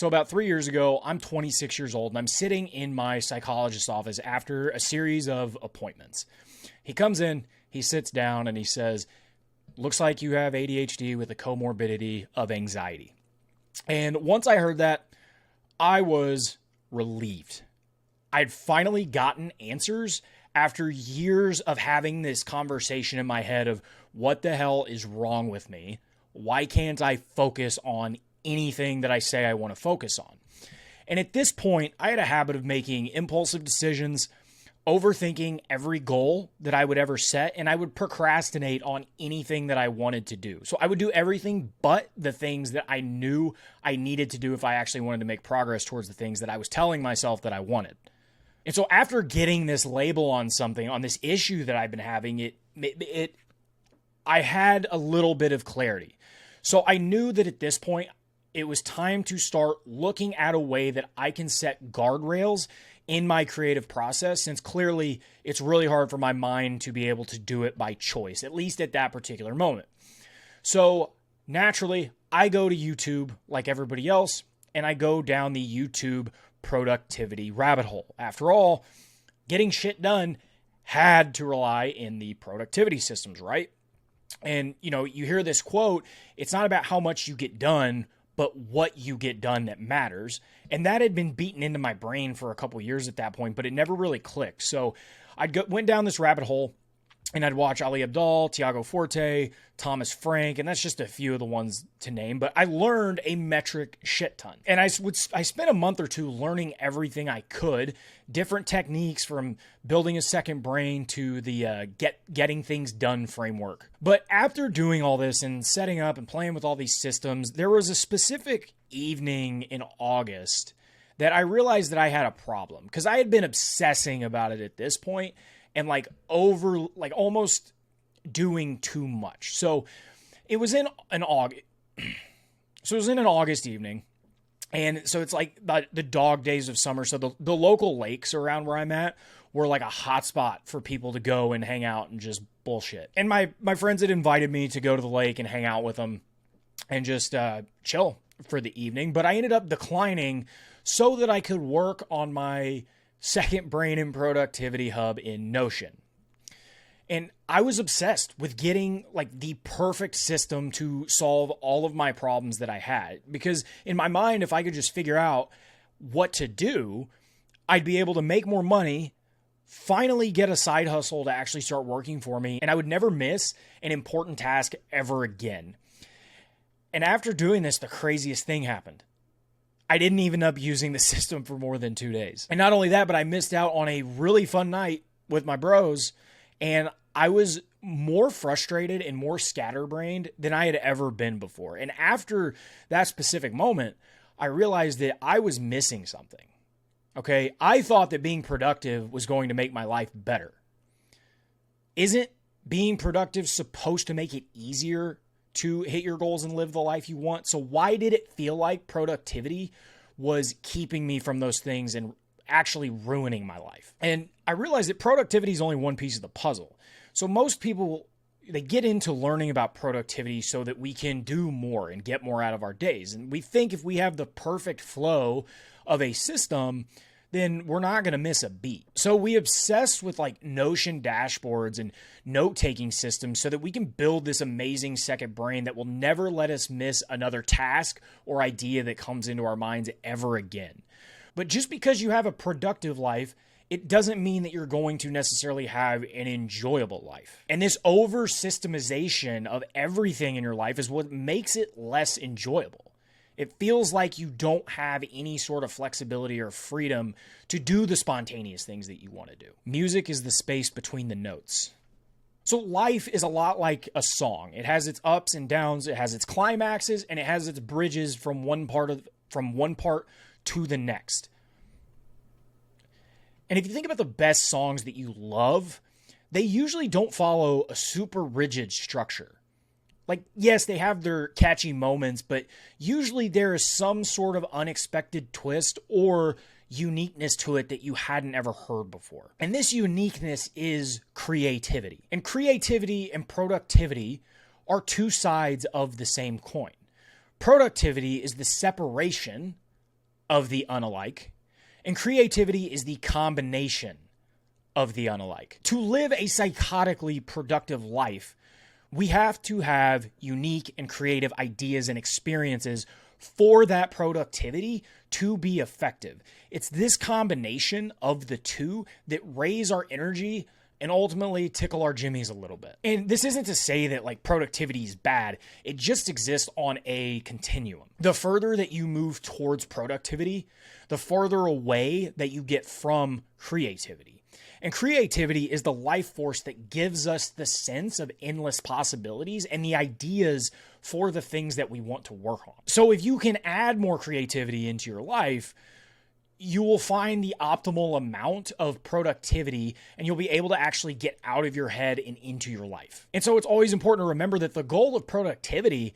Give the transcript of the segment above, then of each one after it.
So about 3 years ago, I'm 26 years old and I'm sitting in my psychologist's office after a series of appointments. He comes in, he sits down and he says, looks like you have ADHD with a comorbidity of anxiety. And once I heard that, I was relieved. I'd finally gotten answers after years of having this conversation in my head of what the hell is wrong with me? Why can't I focus on anything that I say I want to focus on? And at this point, I had a habit of making impulsive decisions, overthinking every goal that I would ever set, and I would procrastinate on anything that I wanted to do. So I would do everything but the things that I knew I needed to do if I actually wanted to make progress towards the things that I was telling myself that I wanted. And so after getting this label on something, on this issue that I've been having, I had a little bit of clarity. So I knew that at this point, it was time to start looking at a way that I can set guardrails in my creative process, since clearly it's really hard for my mind to be able to do it by choice, at least at that particular moment. So naturally, I go to YouTube like everybody else, and I go down the YouTube productivity rabbit hole. After all, getting shit done had to rely in the productivity systems, right? And, you hear this quote, it's not about how much you get done, but what you get done that matters. And that had been beaten into my brain for a couple years at that point, but it never really clicked. So went down this rabbit hole, and I'd watch Ali Abdaal, Tiago Forte, Thomas Frank, and that's just a few of the ones to name. But I learned a metric shit ton. And I spent a month or two learning everything I could, different techniques from building a second brain to the getting things done framework. But after doing all this and setting up and playing with all these systems, there was a specific evening in August that I realized that I had a problem, because I had been obsessing about it at this point and almost doing too much. So it was in an August. So it was in an August evening. And so it's like the dog days of summer. So the local lakes around where I'm at were like a hot spot for people to go and hang out and just bullshit. And my friends had invited me to go to the lake and hang out with them and just chill for the evening. But I ended up declining so that I could work on my second brain and productivity hub in Notion. And I was obsessed with getting the perfect system to solve all of my problems that I had. Because in my mind, if I could just figure out what to do, I'd be able to make more money, finally get a side hustle to actually start working for me, and I would never miss an important task ever again. And after doing this, the craziest thing happened. I didn't even end up using the system for more than 2 days. And not only that, but I missed out on a really fun night with my bros, and I was more frustrated and more scatterbrained than I had ever been before. And after that specific moment, I realized that I was missing something. Okay, I thought that being productive was going to make my life better. Isn't being productive supposed to make it easier to hit your goals and live the life you want? So why did it feel like productivity was keeping me from those things and actually ruining my life? And I realized that productivity is only one piece of the puzzle. So most people, they get into learning about productivity so that we can do more and get more out of our days. And we think if we have the perfect flow of a system, then we're not going to miss a beat. So we obsess with Notion dashboards and note-taking systems so that we can build this amazing second brain that will never let us miss another task or idea that comes into our minds ever again. But just because you have a productive life, it doesn't mean that you're going to necessarily have an enjoyable life. And this over-systemization of everything in your life is what makes it less enjoyable. It feels like you don't have any sort of flexibility or freedom to do the spontaneous things that you want to do. Music is the space between the notes. So life is a lot like a song. It has its ups and downs, it has its climaxes, and it has its bridges from one part to the next. And if you think about the best songs that you love, they usually don't follow a super rigid structure. Yes, they have their catchy moments, but usually there is some sort of unexpected twist or uniqueness to it that you hadn't ever heard before. And this uniqueness is creativity. And creativity and productivity are two sides of the same coin. Productivity is the separation of the unalike, and creativity is the combination of the unalike. To live a psychotically productive life, we have to have unique and creative ideas and experiences for that productivity to be effective. It's this combination of the two that raise our energy and ultimately tickle our jimmies a little bit. And this isn't to say that like productivity is bad. It just exists on a continuum. The further that you move towards productivity, the farther away that you get from creativity. And creativity is the life force that gives us the sense of endless possibilities and the ideas for the things that we want to work on. So if you can add more creativity into your life, you will find the optimal amount of productivity and you'll be able to actually get out of your head and into your life. And so it's always important to remember that the goal of productivity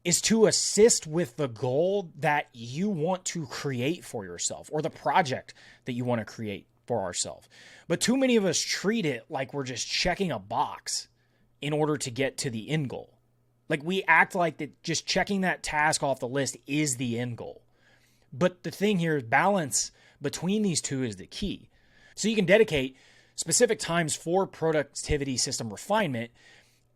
is to assist with the goal that you want to create for yourself or the project that you want to create for ourselves. But too many of us treat it like we're just checking a box in order to get to the end goal. Like we act like that just checking that task off the list is the end goal. But the thing here is balance between these two is the key. So you can dedicate specific times for productivity system refinement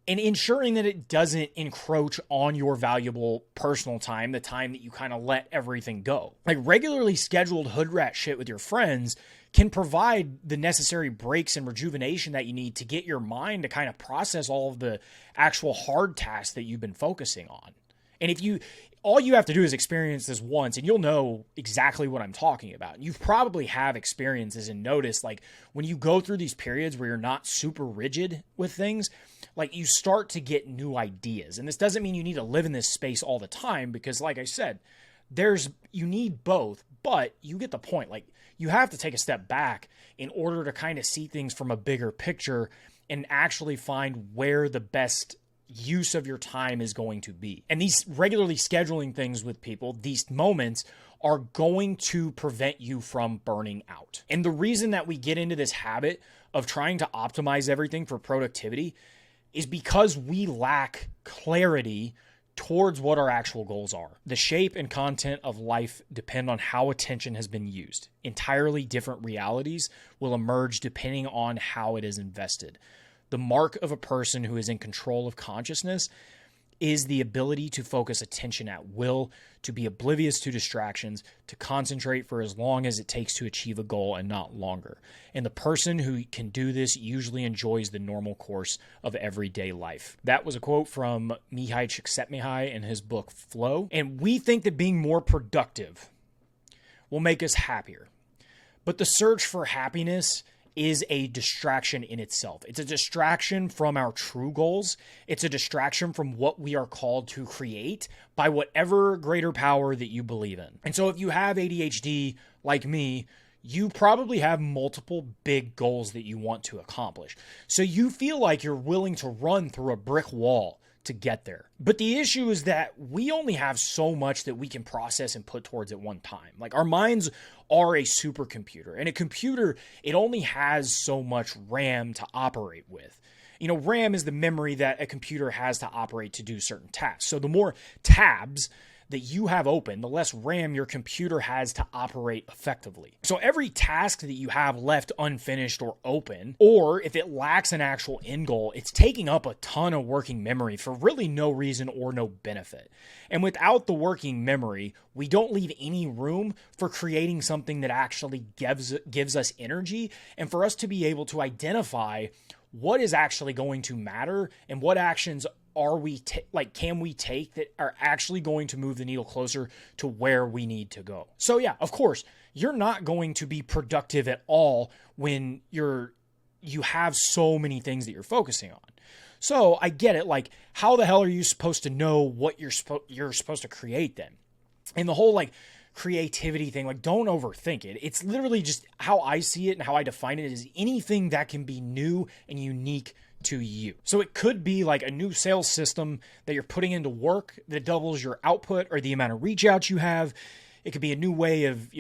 and ensuring that it doesn't encroach on your valuable personal time, the time that you kind of let everything go. Like regularly scheduled hood rat shit with your friends can provide the necessary breaks and rejuvenation that you need to get your mind to kind of process all of the actual hard tasks that you've been focusing on. And all you have to do is experience this once and you'll know exactly what I'm talking about. You probably have experiences and noticed like when you go through these periods where you're not super rigid with things, like you start to get new ideas. And this doesn't mean you need to live in this space all the time because like I said, you need both, but you get the point. Like you have to take a step back in order to kind of see things from a bigger picture and actually find where the best use of your time is going to be. And these regularly scheduling things with people, these moments are going to prevent you from burning out. And the reason that we get into this habit of trying to optimize everything for productivity is because we lack clarity towards what our actual goals are. The shape and content of life depend on how attention has been used. Entirely different realities will emerge depending on how it is invested. The mark of a person who is in control of consciousness is the ability to focus attention at will, to be oblivious to distractions, to concentrate for as long as it takes to achieve a goal and not longer. And the person who can do this usually enjoys the normal course of everyday life. That was a quote from Mihai Csikszentmihalyi in his book Flow. And we think that being more productive will make us happier. But the search for happiness is a distraction in itself. It's a distraction from our true goals. It's a distraction from what we are called to create by whatever greater power that you believe in. And so if you have ADHD like me, you probably have multiple big goals that you want to accomplish. So you feel like you're willing to run through a brick wall to get there. But the issue is that we only have so much that we can process and put towards at one time. Like our minds are a supercomputer, and a computer, it only has so much RAM to operate with. You know, RAM is the memory that a computer has to operate to do certain tasks. So the more tabs that you have open, the less RAM your computer has to operate effectively. So every task that you have left unfinished or open, or if it lacks an actual end goal, it's taking up a ton of working memory for really no reason or no benefit. And without the working memory, we don't leave any room for creating something that actually gives us energy and for us to be able to identify what is actually going to matter and what actions can we take that are actually going to move the needle closer to where we need to go. So yeah, of course, you're not going to be productive at all when you have so many things that you're focusing on. So I get it. Like, how the hell are you supposed to know what you're supposed to create then? And the whole creativity thing, don't overthink it. It's literally just how I see it and how I define it is anything that can be new and unique to you. So it could be like a new sales system that you're putting into work that doubles your output or the amount of reach outs you have. It could be a new way of,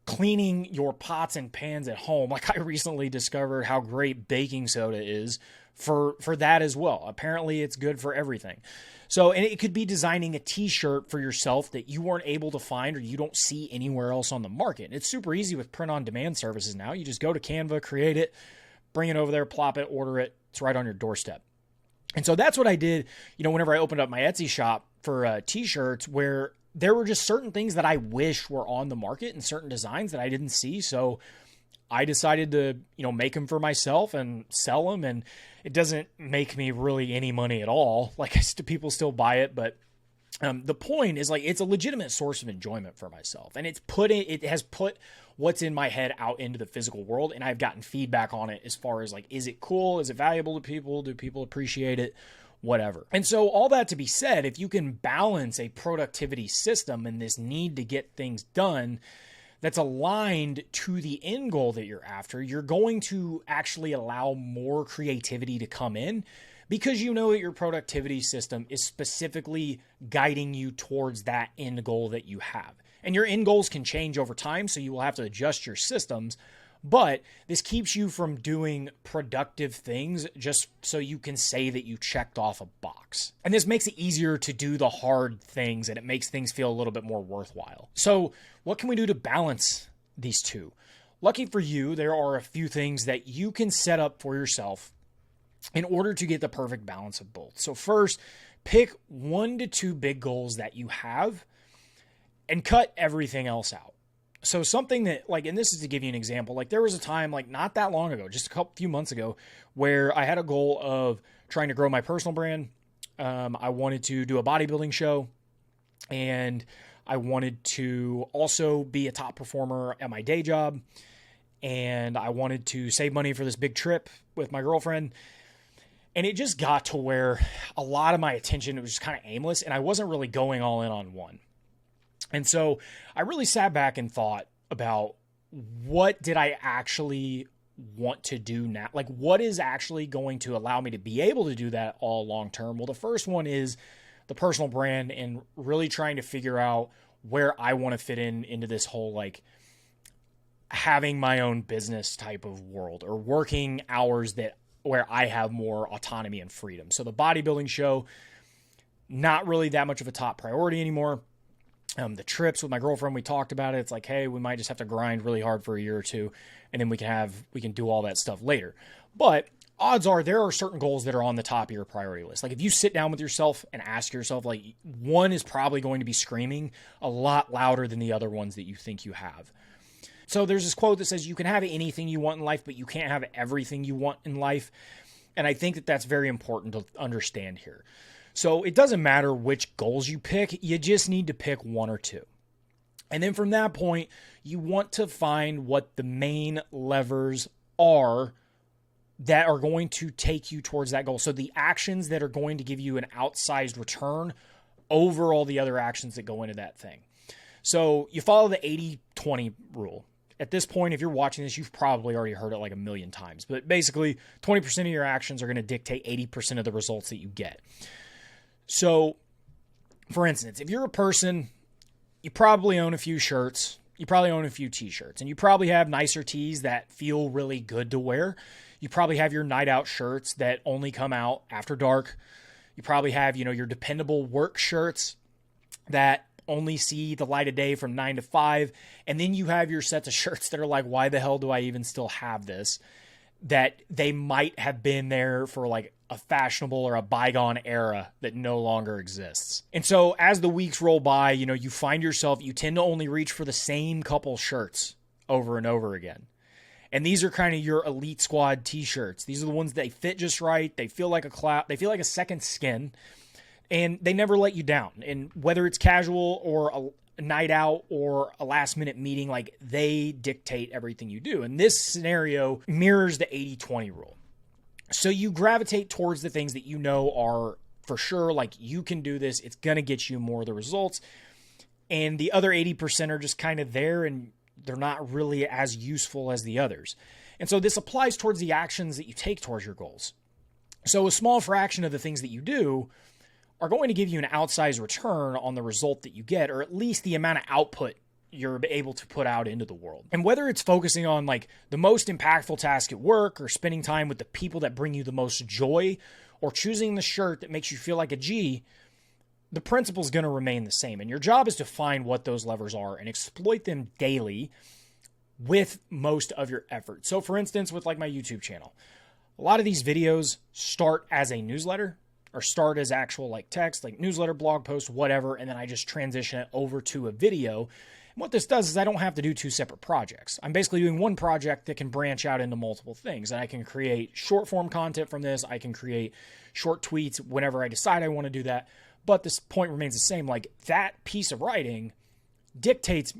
cleaning your pots and pans at home. Like, I recently discovered how great baking soda is for that as well. Apparently it's good for everything. So, and it could be designing a t-shirt for yourself that you weren't able to find or you don't see anywhere else on the market. And it's super easy with print on demand services now. You just go to Canva, create it, bring it over there, plop it, order it. It's right on your doorstep. And so that's what I did, whenever I opened up my Etsy shop for t-shirts, where there were just certain things that I wish were on the market and certain designs that I didn't see. So I decided to, make them for myself and sell them. And it doesn't make me really any money at all. Like, people still buy it, but the point is, like, it's a legitimate source of enjoyment for myself. And it has put what's in my head out into the physical world. And I've gotten feedback on it as far as, like, is it cool? Is it valuable to people? Do people appreciate it? Whatever. And so all that to be said, if you can balance a productivity system and this need to get things done that's aligned to the end goal that you're after, you're going to actually allow more creativity to come in, because you know that your productivity system is specifically guiding you towards that end goal that you have. And your end goals can change over time, so you will have to adjust your systems. But this keeps you from doing productive things just so you can say that you checked off a box. And this makes it easier to do the hard things, and it makes things feel a little bit more worthwhile. So what can we do to balance these two? Lucky for you, there are a few things that you can set up for yourself in order to get the perfect balance of both. So first, pick 1 to 2 big goals that you have and cut everything else out. So something that, like, and this is to give you an example, like, there was a time, like, not that long ago, just a few months ago, where I had a goal of trying to grow my personal brand. I wanted to do a bodybuilding show, and I wanted to also be a top performer at my day job, and I wanted to save money for this big trip with my girlfriend. And it just got to where a lot of my attention was just kind of aimless, and I wasn't really going all in on one. And so I really sat back and thought about, what did I actually want to do now? Like, what is actually going to allow me to be able to do that all long term? Well, the first one is the personal brand, and really trying to figure out where I want to fit into this whole, like, having my own business type of world, or working hours where I have more autonomy and freedom. So the bodybuilding show, not really that much of a top priority anymore. The trips with my girlfriend, we talked about it. It's like, hey, we might just have to grind really hard for a year or two, and then we can do all that stuff later. But odds are there are certain goals that are on the top of your priority list. Like, if you sit down with yourself and ask yourself, like, one is probably going to be screaming a lot louder than the other ones that you think you have. So there's this quote that says, you can have anything you want in life, but you can't have everything you want in life. And I think that that's very important to understand here. So it doesn't matter which goals you pick, you just need to pick 1 or 2. And then from that point, you want to find what the main levers are that are going to take you towards that goal. So the actions that are going to give you an outsized return over all the other actions that go into that thing. So you follow the 80-20 rule. At this point, if you're watching this, you've probably already heard it like a million times. But basically, 20% of your actions are going to dictate 80% of the results that you get. So, for instance, if you're a person, you probably own a few shirts, you probably own a few t-shirts, and you probably have nicer tees that feel really good to wear. You probably have your night out shirts that only come out after dark. You probably have, your dependable work shirts that only see the light of day from 9 to 5. And then you have your sets of shirts that are like, why the hell do I even still have this? That they might have been there for like a fashionable or a bygone era that no longer exists. And so as the weeks roll by, you find yourself, you tend to only reach for the same couple shirts over and over again. And these are kind of your elite squad t-shirts. These are the ones that fit just right. They feel like a cloud. They feel like a second skin, and they never let you down. And whether it's casual or a night out or a last minute meeting, like, they dictate everything you do. And this scenario mirrors the 80-20 rule. So you gravitate towards the things that you know are for sure, like, you can do this. It's going to get you more of the results. And the other 80% are just kind of there, and they're not really as useful as the others. And so this applies towards the actions that you take towards your goals. So a small fraction of the things that you do are going to give you an outsized return on the result that you get, or at least the amount of output you're able to put out into the world. And whether it's focusing on like the most impactful task at work, or spending time with the people that bring you the most joy, or choosing the shirt that makes you feel like a G, the principle is going to remain the same. And your job is to find what those levers are and exploit them daily with most of your effort. So for instance, with like my YouTube channel, a lot of these videos start as a newsletter, or start as actual like text, like newsletter, blog post, whatever. And then I just transition it over to a video. And what this does is I don't have to do two separate projects. I'm basically doing one project that can branch out into multiple things. And I can create short form content from this. I can create short tweets whenever I decide I want to do that. But this point remains the same. Like, that piece of writing dictates,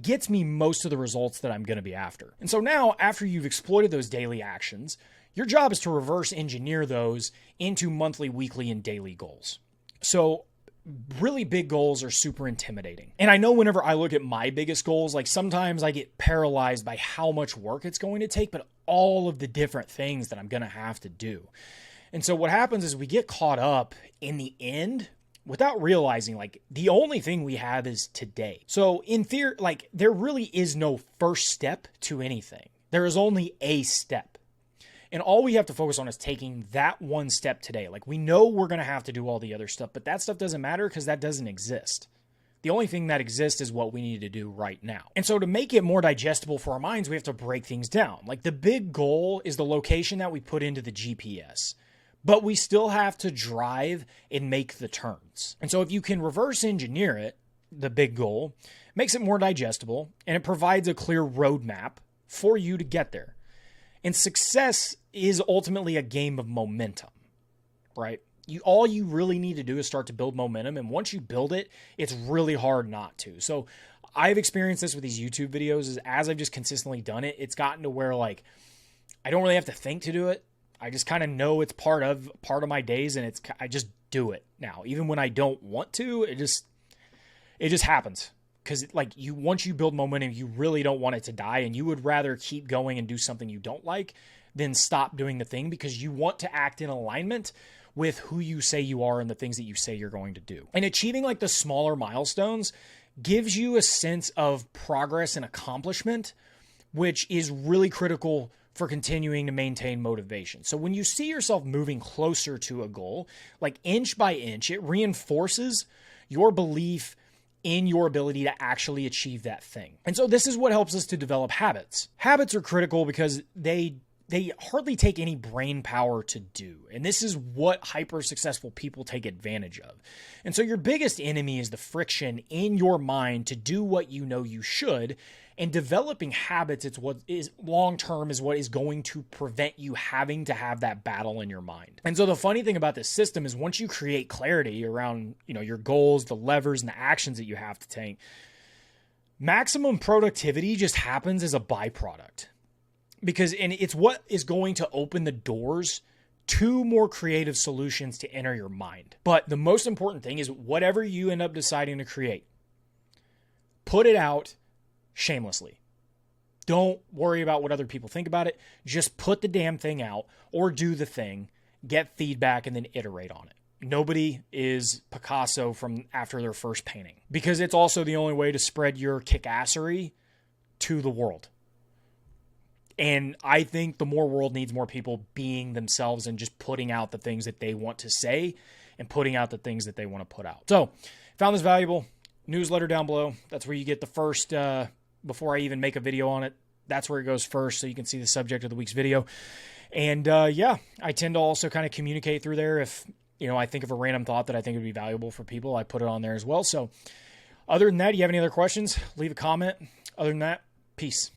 gets me most of the results that I'm going to be after. And so now, after you've exploited those daily actions, your job is to reverse engineer those into monthly, weekly, and daily goals. So really big goals are super intimidating. And I know whenever I look at my biggest goals, like sometimes I get paralyzed by how much work it's going to take, but all of the different things that I'm going to have to do. And so what happens is we get caught up in the end without realizing, like, the only thing we have is today. So in theory, like, there really is no first step to anything. There is only a step. And all we have to focus on is taking that one step today. Like, we know we're going to have to do all the other stuff, but that stuff doesn't matter because that doesn't exist. The only thing that exists is what we need to do right now. And so to make it more digestible for our minds, we have to break things down. Like, the big goal is the location that we put into the GPS, but we still have to drive and make the turns. And so if you can reverse engineer it, the big goal makes it more digestible, and it provides a clear roadmap for you to get there. And success is ultimately a game of momentum, right? All you really need to do is start to build momentum. And once you build it, it's really hard not to. So I've experienced this with these YouTube videos, is as I've just consistently done it, it's gotten to where, like, I don't really have to think to do it. I just kind of know it's part of my days, and I just do it now. Even when I don't want to, it just happens. Because like once you build momentum, you really don't want it to die, and you would rather keep going and do something you don't like than stop doing the thing, because you want to act in alignment with who you say you are and the things that you say you're going to do. And achieving like the smaller milestones gives you a sense of progress and accomplishment, which is really critical for continuing to maintain motivation. So when you see yourself moving closer to a goal, like inch by inch, it reinforces your belief in your ability to actually achieve that thing. And so this is what helps us to develop habits. Habits are critical because they hardly take any brain power to do. And this is what hyper successful people take advantage of. And so your biggest enemy is the friction in your mind to do what you know you should. And developing habits, it's what is long-term, is what is going to prevent you having to have that battle in your mind. And so the funny thing about this system is once you create clarity around, your goals, the levers, and the actions that you have to take, maximum productivity just happens as a byproduct. And it's what is going to open the doors to more creative solutions to enter your mind. But the most important thing is whatever you end up deciding to create, put it out shamelessly. Don't worry about what other people think about it. Just put the damn thing out, or do the thing, get feedback, and then iterate on it. Nobody is Picasso from after their first painting, because it's also the only way to spread your kickassery to the world. And I think the world needs more people being themselves and just putting out the things that they want to say and putting out the things that they want to put out. So, found this valuable. Newsletter down below. That's where you get the first, before I even make a video on it, that's where it goes first, so you can see the subject of the week's video. And I tend to also kind of communicate through there. If I think of a random thought that I think would be valuable for people, I put it on there as well. So other than that, do you have any other questions? Leave a comment. Other than that, peace.